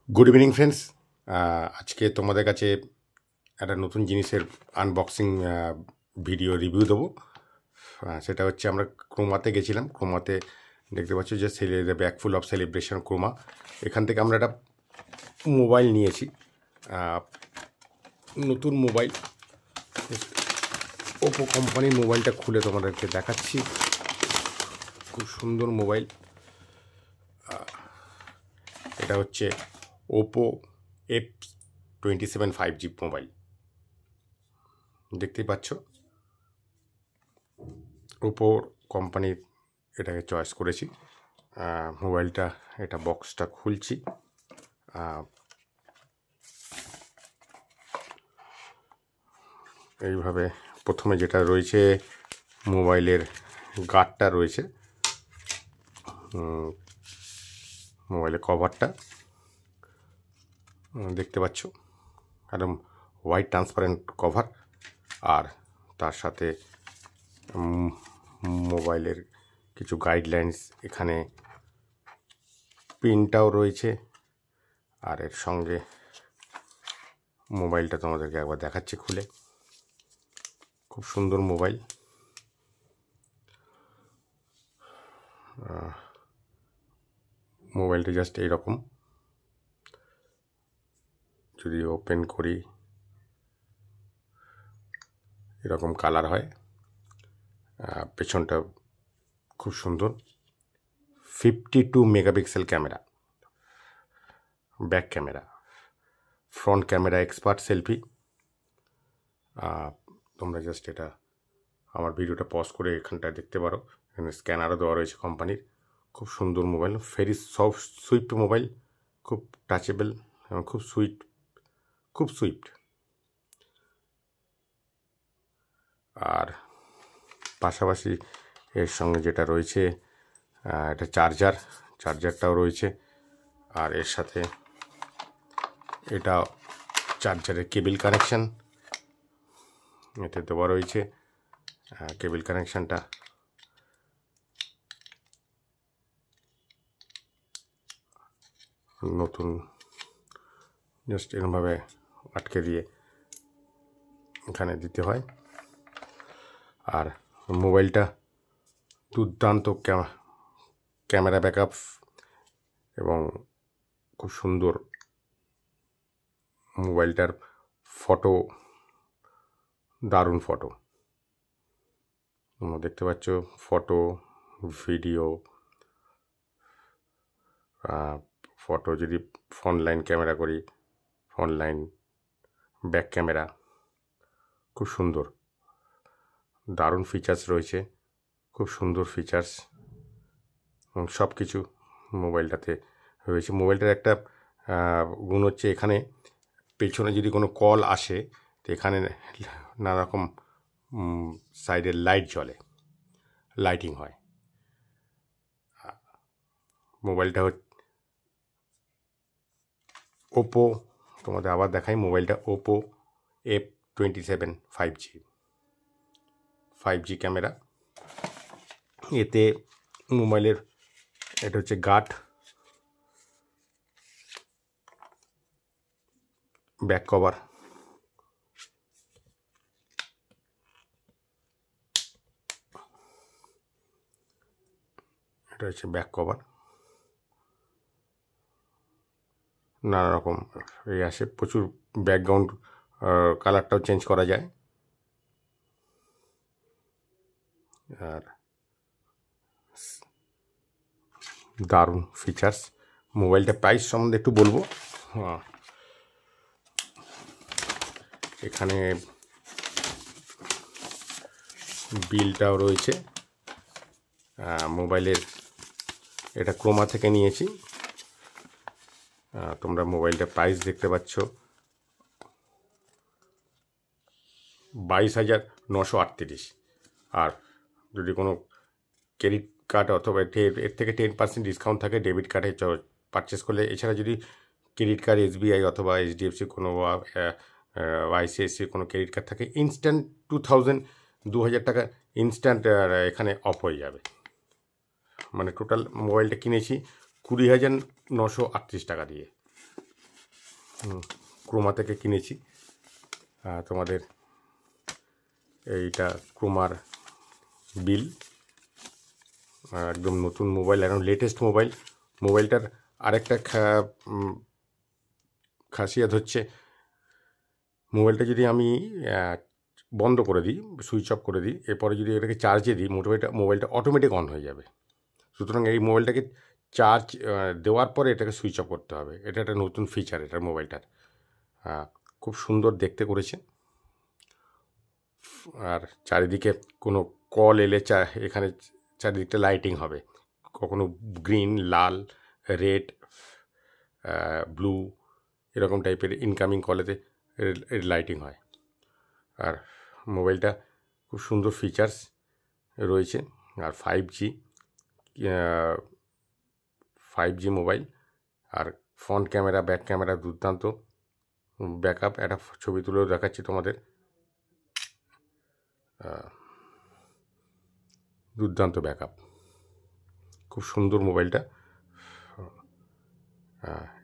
Good evening friends. আজকে তোমাদের কাছে একটা নতুন জিনিসের আনবক্সিং ভিডিও রিভিউ দেবো। সেটা হচ্ছে আমরা ক্রোমাতে গেছিলাম। ক্রোমাতে দেখতে পাচ্ছ যে bag full of celebration Croma. এখান থেকে আমরা একটা মোবাইল নিয়েছি, নতুন মোবাইল, ওপো কোম্পানির মোবাইলটা খুলে তোমাদেরকে দেখাচ্ছি। খুব সুন্দর মোবাইল। এটা হচ্ছে ওপো F27 5G মোবাইল। দেখতেই পাচ্ছ ওপো কোম্পানির এটাকে চয়েস করেছি। মোবাইলটা, এটা বক্সটা খুলছি। এইভাবে প্রথমে যেটা রয়েছে মোবাইলের গার্ডটা রয়েছে, মোবাইলের কভারটা দেখতে পাচ্ছ, একদম হোয়াইট ট্রান্সপারেন্ট কভার। আর তার সাথে মোবাইলের কিছু গাইডলাইন্স, এখানে পিনটাও রয়েছে। আর এর সঙ্গে মোবাইলটা তোমাদেরকে একবার দেখাচ্ছি খুলে। খুব সুন্দর মোবাইল। মোবাইলটা জাস্ট এইরকম, যদি ওপেন করি এরকম কালার হয়। পেছনটা খুব সুন্দর, 52 megapixel camera, back camera, front camera expert selfie. তোমরা জাস্ট এটা আমার ভিডিওটা পজ করে এখানটায় দেখতে পারো। এখানে স্ক্যানারও দেওয়া রয়েছে কোম্পানির। খুব সুন্দর mobile, very soft Swift mobile, খুব টাচেবল এবং খুব সুইফট। আর পাশাপাশি এর সঙ্গে যেটা রয়েছে এটা চার্জারটাও রয়েছে। আর এর সাথে এটা চার্জারের কেবল কানেকশান এতে দেওয়া রয়েছে। কেবল কানেকশানটা নতুন, জাস্ট এরকমভাবে আটকে দিয়ে এখানে দিতে হয়। আর মোবাইলটা দুর্দান্ত ক্যামেরা ব্যাকআপ এবং খুব সুন্দর মোবাইলটার ফটো, দারুণ ফটো। তোমরা দেখতে পাচ্ছ ফটো, ভিডিও, ফটো যদি ফ্রন্ট লাইন ক্যামেরা করি, ফ্রন্ট লাইন, ব্যাক ক্যামেরা, খুব সুন্দর, দারুণ ফিচার্স রয়েছে, খুব সুন্দর ফিচার্স এবং সব কিছু মোবাইলটাতে রয়েছে। মোবাইলটার একটা গুণ হচ্ছে, এখানে পেছনে যদি কোনো কল আসে তো এখানে নানা রকম সাইডের লাইট জ্বলে, লাইটিং হয়। মোবাইলটা ওপো, তোমাদের আবার দেখাই মোবাইলটা ওপো F27 5G ক্যামেরা। এতে মোবাইলের এটা হচ্ছে গার্ড, ব্যাক কভার, এটা হচ্ছে ব্যাক কভার। নানা রকম এই আসে, প্রচুর ব্যাকগ্রাউন্ড কালারটাও চেঞ্জ করা যায়। আর দারুণ ফিচার্স। মোবাইলটা প্রাইস সম্বন্ধে একটু বলবো। এখানে বিলটাও রয়েছে। মোবাইলের এটা ক্রোমা থেকে নিয়েছি। তোমরা মোবাইলটা প্রাইস দেখতে পাচ্ছ 22,938। আর যদি কোনো ক্রেডিট কার্ড অথবা এর থেকে 10% ডিসকাউন্ট থাকে ডেবিট কার্ডে পারচেস করলে। এছাড়া যদি ক্রেডিট কার্ড SBI অথবা HDFC কোনো ICICI কোনো ক্রেডিট কার্ড থাকে, ইনস্ট্যান্ট 2,000 টাকা ইনস্ট্যান্ট এখানে অফ হয়ে যাবে। মানে টোটাল মোবাইলটা কিনেছি 20,938 টাকা দিয়ে। ক্রোমা থেকে কিনেছি। তোমাদের এইটা ক্রোমার বিল, একদম নতুন মোবাইল, একদম লেটেস্ট মোবাইল। মোবাইলটার আরেকটা খাসিয়াত হচ্ছে, মোবাইলটা যদি আমি বন্ধ করে দিই, সুইচ অফ করে দিই, এরপরে যদি এটাকে চার্জে দিই, মোবাইলটা অটোমেটিক অন হয়ে যাবে। সুতরাং এই মোবাইলটাকে চার্জ দেওয়ার পরে এটাকে সুইচ অফ করতে হবে। এটা একটা নতুন ফিচার এটার মোবাইলটার। খুব সুন্দর দেখতে করেছে। আর চারিদিকে কোনো কল এলে এখানে চারিদিকটা লাইটিং হবে, কখনো গ্রিন, লাল, রেড, ব্লু এরকম টাইপের ইনকামিং কলেতে লাইটিং হয়। আর মোবাইলটা খুব সুন্দর ফিচার্স রয়েছে। আর 5G মোবাইল। আর ফ্রন্ট ক্যামেরা, ব্যাক ক্যামেরা দুর্দান্ত। ব্যাকআপ একটা ছবি তুলেও দেখাচ্ছি তোমাদের, দুর্দান্ত ব্যাকআপ, খুব সুন্দর মোবাইলটা।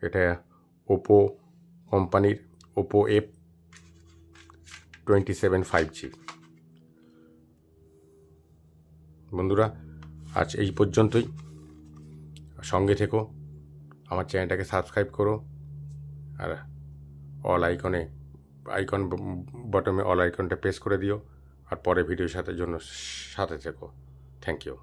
এটা ওপো কোম্পানির ওপো F27 5G। বন্ধুরা, আজ এই পর্যন্তই। সঙ্গে থেকো, আমার চ্যানেলটাকে সাবস্ক্রাইব করো, আর আইকন বটমে অল আইকনটা প্রেস করে দিও, আর পরে ভিডিওর সাথে থেকো। Thank you.